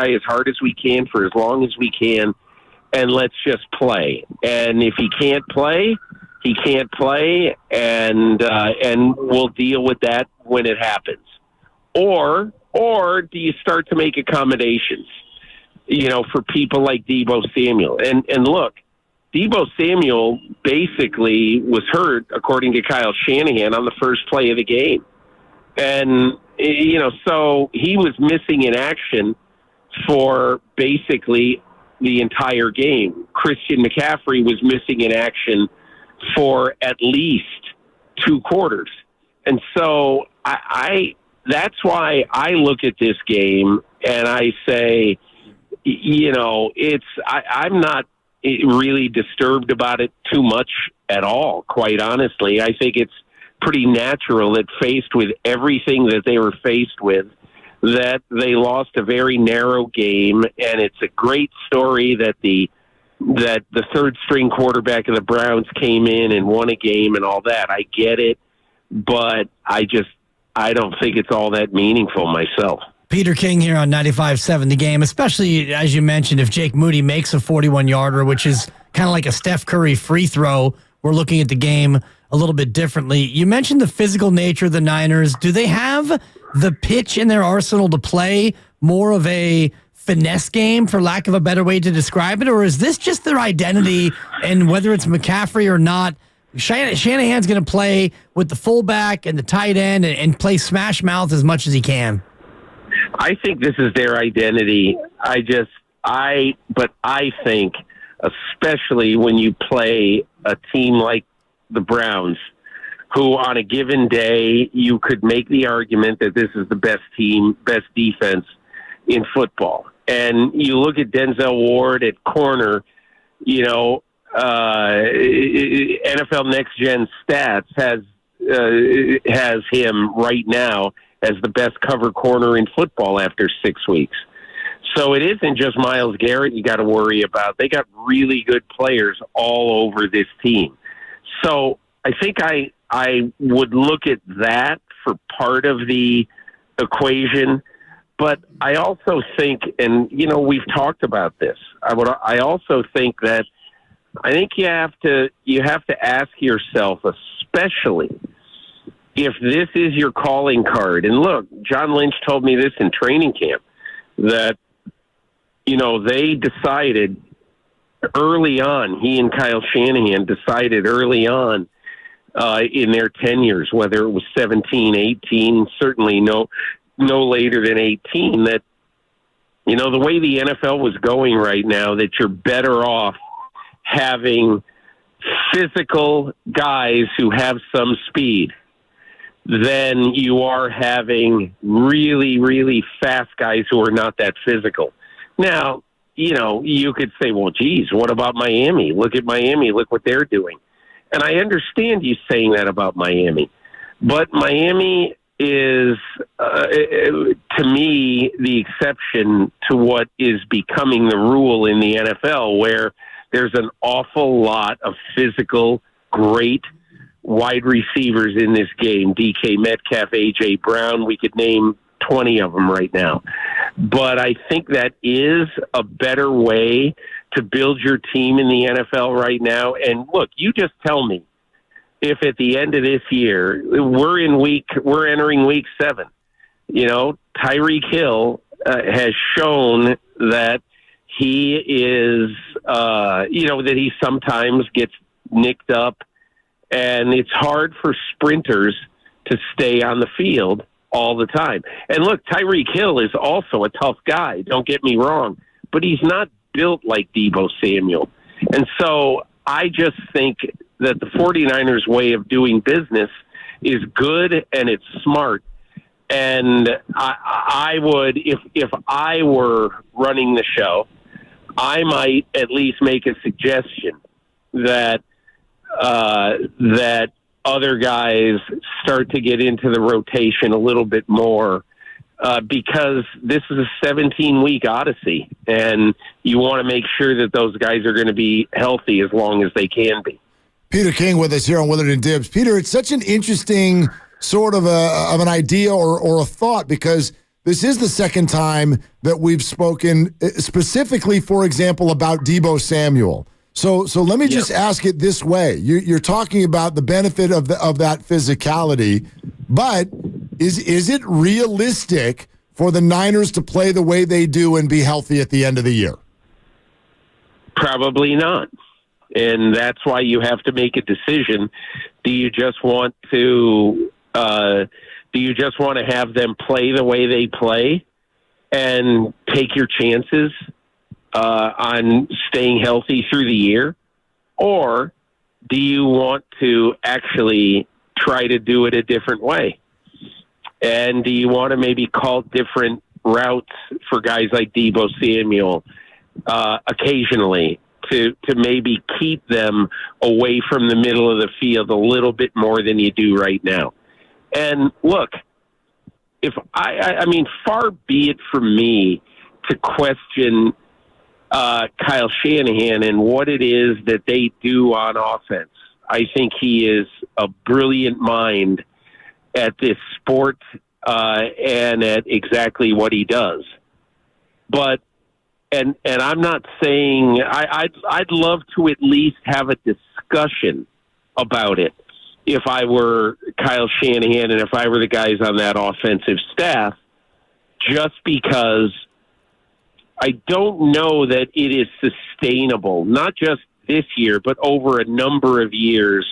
guy as hard as we can for as long as we can, and let's just play. And if he can't play, he can't play, and we'll deal with that when it happens. Or do you start to make accommodations, for people like Deebo Samuel? And look, Deebo Samuel basically was hurt, according to Kyle Shanahan, on the first play of the game. And, so he was missing in action for basically the entire game. Christian McCaffrey was missing in action for at least 2 quarters. And so that's why I look at this game and I say, I'm not really disturbed about it too much at all, quite honestly. I think it's pretty natural that faced with everything that they were faced with, that they lost a very narrow game, and it's a great story that the third-string quarterback of the Browns came in and won a game and all that. I get it, but I don't think it's all that meaningful myself. Peter King here on 95.7 The Game, especially, as you mentioned, if Jake Moody makes a 41-yarder, which is kind of like a Steph Curry free throw, we're looking at the game a little bit differently. You mentioned the physical nature of the Niners. Do they have the pitch in their arsenal to play more of a finesse game, for lack of a better way to describe it? Or is this just their identity, and whether it's McCaffrey or not, Shanahan's going to play with the fullback and the tight end and play smash mouth as much as he can? I think this is their identity. But I think, especially when you play a team like the Browns, who on a given day, you could make the argument that this is the best team, best defense in football. And you look at Denzel Ward at corner, NFL Next Gen Stats has him right now as the best cover corner in football after 6 weeks. So it isn't just Myles Garrett you got to worry about. They got really good players all over this team. So I think I would look at that for part of the equation. But I also think, and we've talked about this, I also think that I think you have to ask yourself, especially if this is your calling card. And look, John Lynch told me this in training camp, that they decided early on, he and Kyle Shanahan decided early on in their tenures, whether it was 17, 18, certainly no later than 18, that the way the NFL was going right now, that you're better off having physical guys who have some speed than you are having really, really fast guys who are not that physical. Now, you could say, well, geez, what about Miami? Look at Miami. Look what they're doing. And I understand you saying that about Miami. But Miami is, to me, the exception to what is becoming the rule in the NFL, where there's an awful lot of physical, great wide receivers in this game. DK Metcalf, A.J. Brown, we could name 20 of them right now. But I think that is a better way to build your team in the NFL right now. And look, you just tell me if at the end of this year, we're entering week 7, Tyreek Hill has shown that he is, that he sometimes gets nicked up, and it's hard for sprinters to stay on the field all the time. And look, Tyreek Hill is also a tough guy, don't get me wrong, but he's not built like Deebo Samuel. And so I just think that the 49ers way of doing business is good and it's smart. And I would, if I were running the show, I might at least make a suggestion that other guys start to get into the rotation a little bit more, because this is a 17-week odyssey, and you want to make sure that those guys are going to be healthy as long as they can be. Peter King with us here on Willard and Dibs. Peter, it's such an interesting sort of an idea or a thought, because this is the second time that we've spoken specifically, for example, about Deebo Samuel. So let me just ask it this way. You're talking about the benefit of that physicality, but is it realistic for the Niners to play the way they do and be healthy at the end of the year? Probably not. And that's why you have to make a decision. Do you just want to have them play the way they play and take your chances on staying healthy through the year? Or do you want to actually try to do it a different way? And do you want to maybe call different routes for guys like Deebo Samuel occasionally to maybe keep them away from the middle of the field a little bit more than you do right now? And look, if I mean, far be it from me to question Kyle Shanahan and what it is that they do on offense. I think he is a brilliant mind at this sport and at exactly what he does. But and I'm not saying I'd love to at least have a discussion about it if I were Kyle Shanahan and if I were the guys on that offensive staff, just because I don't know that it is sustainable, not just this year, but over a number of years,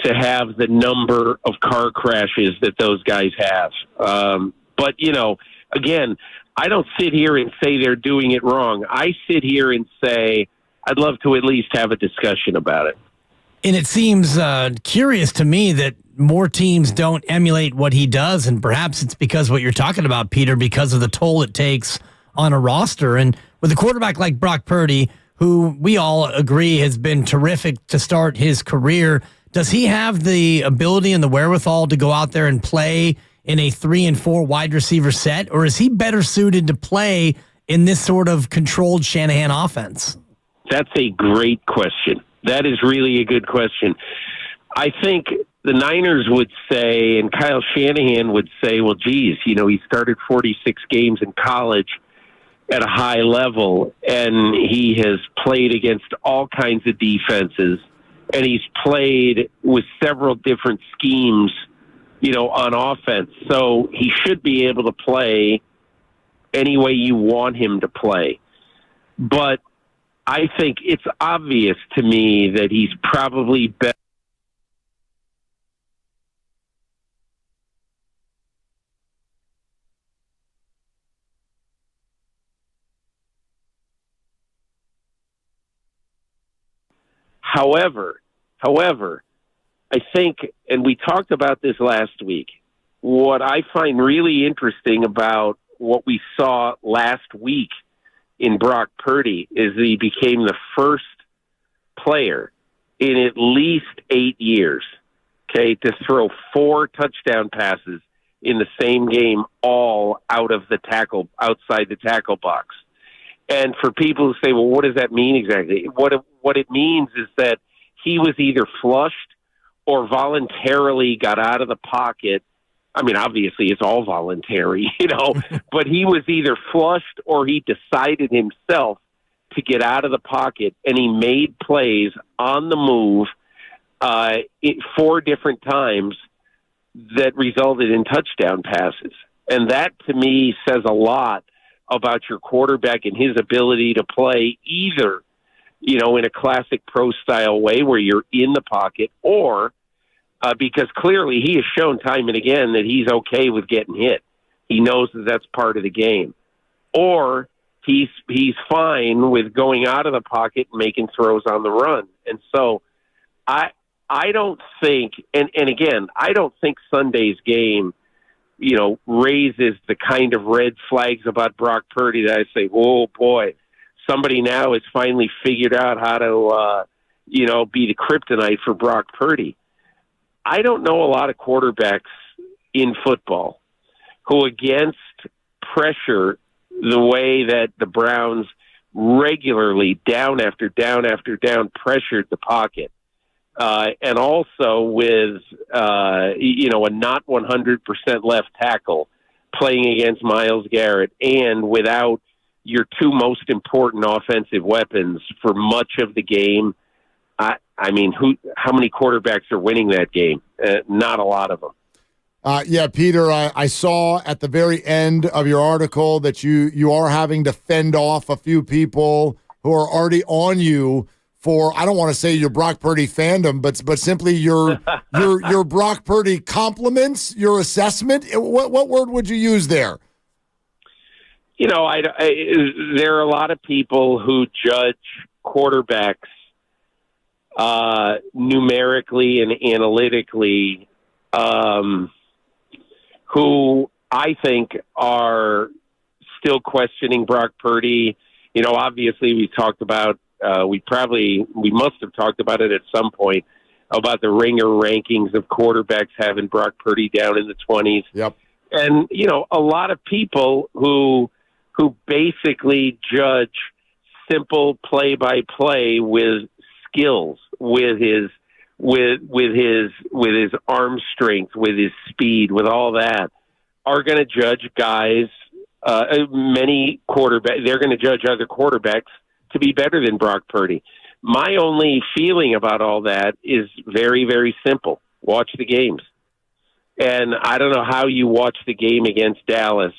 to have the number of car crashes that those guys have. But, again, I don't sit here and say they're doing it wrong. I sit here and say I'd love to at least have a discussion about it. And it seems curious to me that more teams don't emulate what he does, and perhaps it's because what you're talking about, Peter, because of the toll it takes on a roster. And with a quarterback like Brock Purdy, who we all agree has been terrific to start his career, does he have the ability and the wherewithal to go out there and play in a 3 and 4 wide receiver set, or is he better suited to play in this sort of controlled Shanahan offense? That's a great question. That is really a good question. I think the Niners would say, and Kyle Shanahan would say, well, geez, he started 46 games in college at a high level, and he has played against all kinds of defenses, and he's played with several different schemes, on offense. So he should be able to play any way you want him to play. But I think it's obvious to me that he's probably better. However, I think, and we talked about this last week, what I find really interesting about what we saw last week in Brock Purdy is that he became the first player in at least 8 years, to throw 4 touchdown passes in the same game, all outside the tackle box. And for people who say, well, what does that mean exactly? What it means is that he was either flushed or voluntarily got out of the pocket. I mean, obviously it's all voluntary, but he was either flushed or he decided himself to get out of the pocket, and he made plays on the move 4 different times that resulted in touchdown passes. And that, to me, says a lot about your quarterback and his ability to play either, in a classic pro style way where you're in the pocket, or because clearly he has shown time and again that he's okay with getting hit. He knows that that's part of the game. Or he's fine with going out of the pocket and making throws on the run. And so I don't think, and again, I don't think Sunday's game, raises the kind of red flags about Brock Purdy that I say, oh boy, somebody now has finally figured out how to, be the kryptonite for Brock Purdy. I don't know a lot of quarterbacks in football who, against pressure, the way that the Browns regularly, down after down after down, pressured the pocket. And also with, a not 100% left tackle playing against Myles Garrett and without your two most important offensive weapons for much of the game. I mean, how many quarterbacks are winning that game? Not a lot of them. Yeah, Peter, I saw at the very end of your article that you are having to fend off a few people who are already on you for, I don't want to say your Brock Purdy fandom, but simply your Brock Purdy compliments, your assessment. What word would you use there? You know, there are a lot of people who judge quarterbacks numerically and analytically, who I think are still questioning Brock Purdy. You know, obviously we talked about, we must have talked about it at some point, about the Ringer rankings of quarterbacks having Brock Purdy down in the 20s. Yep. And, you know, a lot of people who basically judge simple play-by-play with skills, with his arm strength, with his speed, with all that, are going to judge guys, many quarterbacks, they're going to judge other quarterbacks to be better than Brock Purdy. My only feeling about all that is very, very simple. Watch the games. And I don't know how you watch the game against Dallas,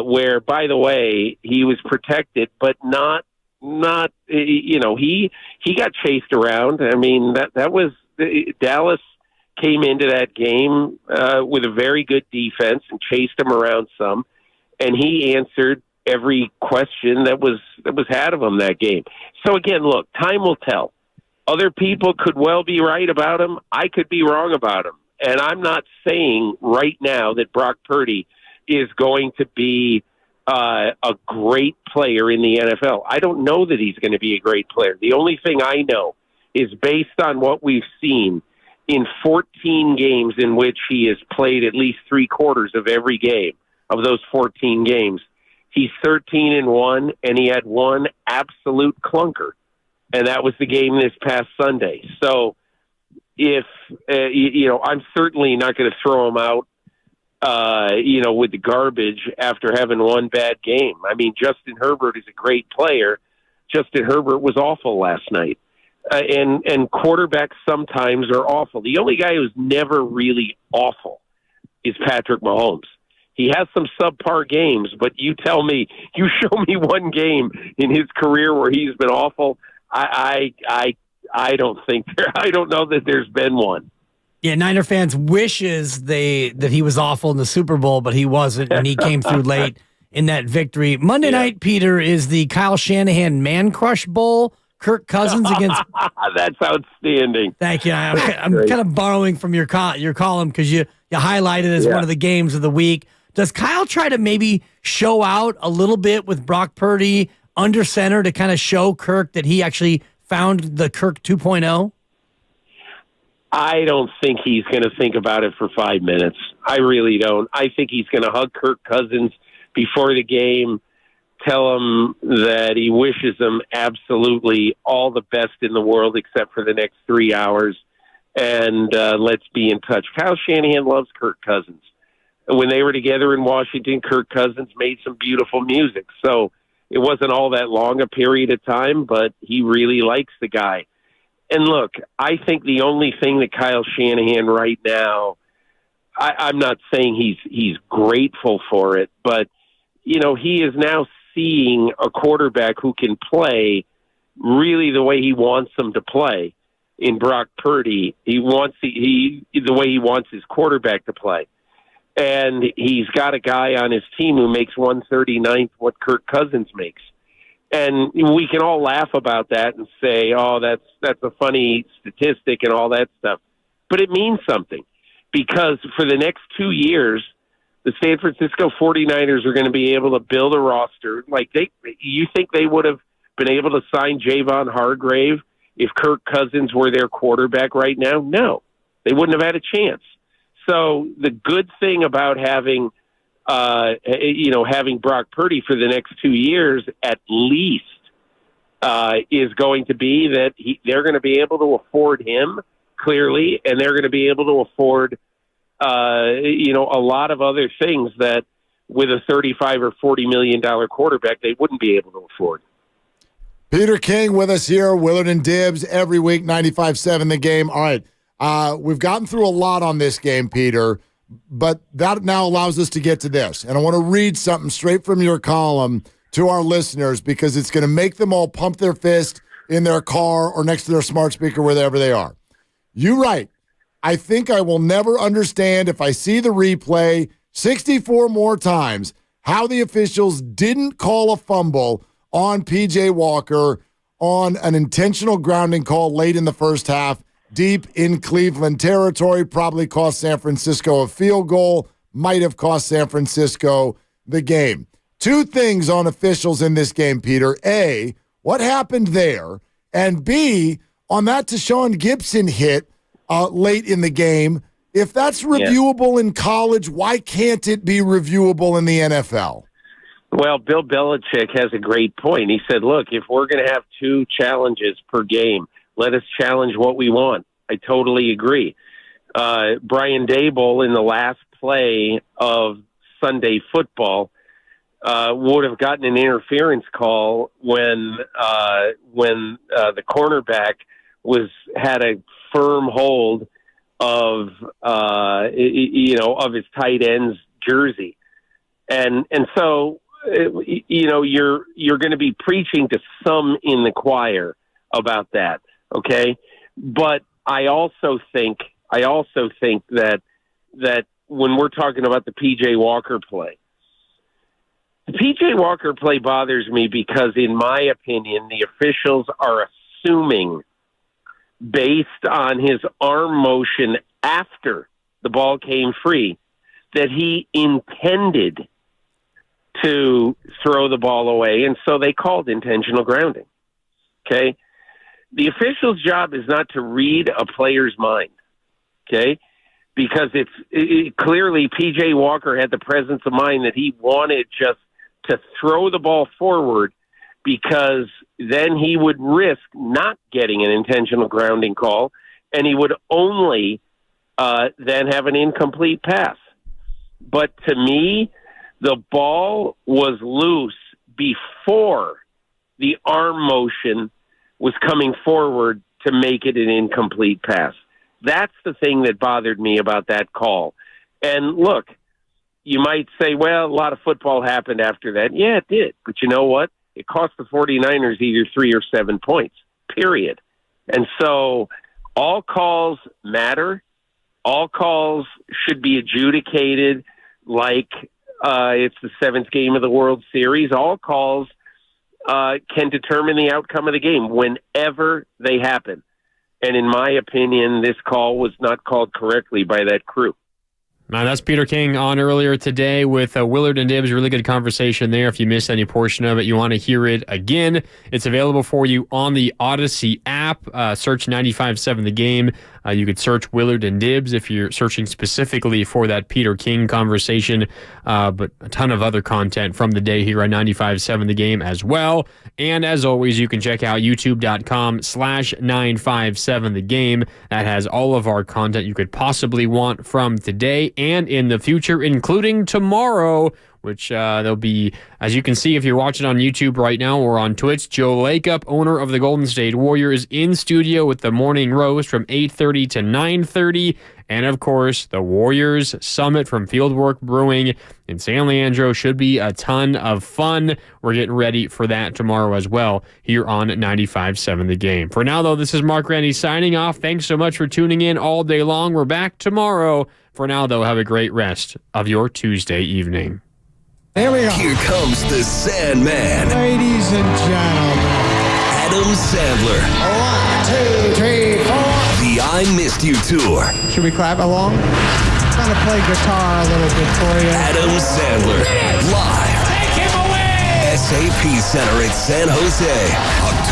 where, by the way, he was protected, but not, you know, he got chased around. I mean, that was, Dallas came into that game with a very good defense and chased him around some, and he answered every question that was had of him that game. So again, look, time will tell. Other people could well be right about him. I could be wrong about him. And I'm not saying right now that Brock Purdy is going to be a great player in the NFL. I don't know that he's going to be a great player. The only thing I know is based on what we've seen in 14 games in which he has played at least 3/4 of every game of those 14 games. He's 13-1, and he had one absolute clunker, and that was the game this past Sunday. So if, you know, I'm certainly not going to throw him out, you know, with the garbage after having one bad game. I mean, Justin Herbert is a great player. Justin Herbert was awful last night. And quarterbacks sometimes are awful. The only guy who's never really awful is Patrick Mahomes. He has some subpar games, but you tell me, you show me one game in his career where he's been awful. I don't think I don't know that there's been one. Yeah, Niner fans wishes that he was awful in the Super Bowl, but he wasn't, and he came through late in that victory. Monday night, Peter, is the Kyle Shanahan Man Crush Bowl. Kirk Cousins against. That's outstanding. Thank you. I'm kind of borrowing from your column because you highlighted it as one of the games of the week. Does Kyle try to maybe show out a little bit with Brock Purdy under center to kind of show Kirk that he actually found the Kirk 2.0? I don't think he's going to think about it for 5 minutes. I really don't. I think he's going to hug Kirk Cousins before the game, tell him that he wishes him absolutely all the best in the world except for the next 3 hours, and let's be in touch. Kyle Shanahan loves Kirk Cousins. When they were together in Washington, Kirk Cousins made some beautiful music. So it wasn't all that long a period of time, but he really likes the guy. And look, I think the only thing that Kyle Shanahan right now, I'm not saying he's grateful for it, but, you know, he is now seeing a quarterback who can play really the way he wants them to play in Brock Purdy. He wants the way he wants his quarterback to play. And he's got a guy on his team who makes 1/39th what Kirk Cousins makes. And we can all laugh about that and say, oh, that's a funny statistic and all that stuff. But it means something, because for the next 2 years, the San Francisco 49ers are going to be able to build a roster. Like you think they would have been able to sign Javon Hargrave if Kirk Cousins were their quarterback right now? No, they wouldn't have had a chance. So the good thing about having Brock Purdy for the next 2 years at least is going to be that they're going to be able to afford him, clearly, and they're going to be able to afford a lot of other things that with a $35 or $40 million quarterback they wouldn't be able to afford. Peter King with us here, Willard and Dibbs, every week, 95.7 The Game. All right, we've gotten through a lot on this game, Peter, but that now allows us to get to this. And I want to read something straight from your column to our listeners because it's going to make them all pump their fist in their car or next to their smart speaker, wherever they are. You write, I think I will never understand if I see the replay 64 more times how the officials didn't call a fumble on P.J. Walker on an intentional grounding call late in the first half, deep in Cleveland territory, probably cost San Francisco a field goal, might have cost San Francisco the game. Two things on officials in this game, Peter. A, what happened there? And B, on that Tashaun Gibson hit late in the game, if that's reviewable in college, why can't it be reviewable in the NFL? Well, Bill Belichick has a great point. He said, look, if we're going to have 2 challenges per game, let us challenge what we want. I totally agree. Brian Daboll in the last play of Sunday football would have gotten an interference call when the cornerback had a firm hold of his tight end's jersey, and so you're going to be preaching to some in the choir about that, okay? But I also think that when we're talking about the P.J. Walker play, the P.J. Walker play bothers me because, in my opinion, the officials are assuming, based on his arm motion after the ball came free, that he intended to throw the ball away, and so they called intentional grounding. Okay? The official's job is not to read a player's mind, okay? Because clearly P.J. Walker had the presence of mind that he wanted just to throw the ball forward because then he would risk not getting an intentional grounding call, and he would only then have an incomplete pass. But to me, the ball was loose before the arm motion was coming forward to make it an incomplete pass. That's the thing that bothered me about that call. And look, you might say, well, a lot of football happened after that. Yeah, it did. But you know what? It cost the 49ers either 3 or 7 points, period. And so all calls matter. All calls should be adjudicated like it's the 7th game of the World Series. All calls can determine the outcome of the game whenever they happen. And in my opinion, this call was not called correctly by that crew. Now, that's Peter King on earlier today with Willard and Dibbs. Really good conversation there. If you missed any portion of it, you want to hear it again, it's available for you on the Odyssey app. Search 95.7 The Game. You could search Willard and Dibbs if you're searching specifically for that Peter King conversation, but a ton of other content from the day here on 95.7 The Game as well. And as always, you can check out youtube.com/957 The Game. That has all of our content you could possibly want from today and in the future, including tomorrow, which there'll be, as you can see if you're watching on YouTube right now or on Twitch, Joe Lacob, owner of the Golden State Warriors, in studio with the Morning Roast from 8:30 to 9:30. And, of course, the Warriors Summit from Fieldwork Brewing in San Leandro should be a ton of fun. We're getting ready for that tomorrow as well here on 95.7 The Game. For now, though, this is Mark Rennie signing off. Thanks so much for tuning in all day long. We're back tomorrow. For now, though, have a great rest of your Tuesday evening. Here we go. Here comes the Sandman. Ladies and gentlemen. Adam Sandler. 1, 2, 3, 4. The I Missed You Tour. Should we clap along? I'm going to play guitar a little bit for you. Adam Sandler. Live. Take him away! SAP Center at San Jose. October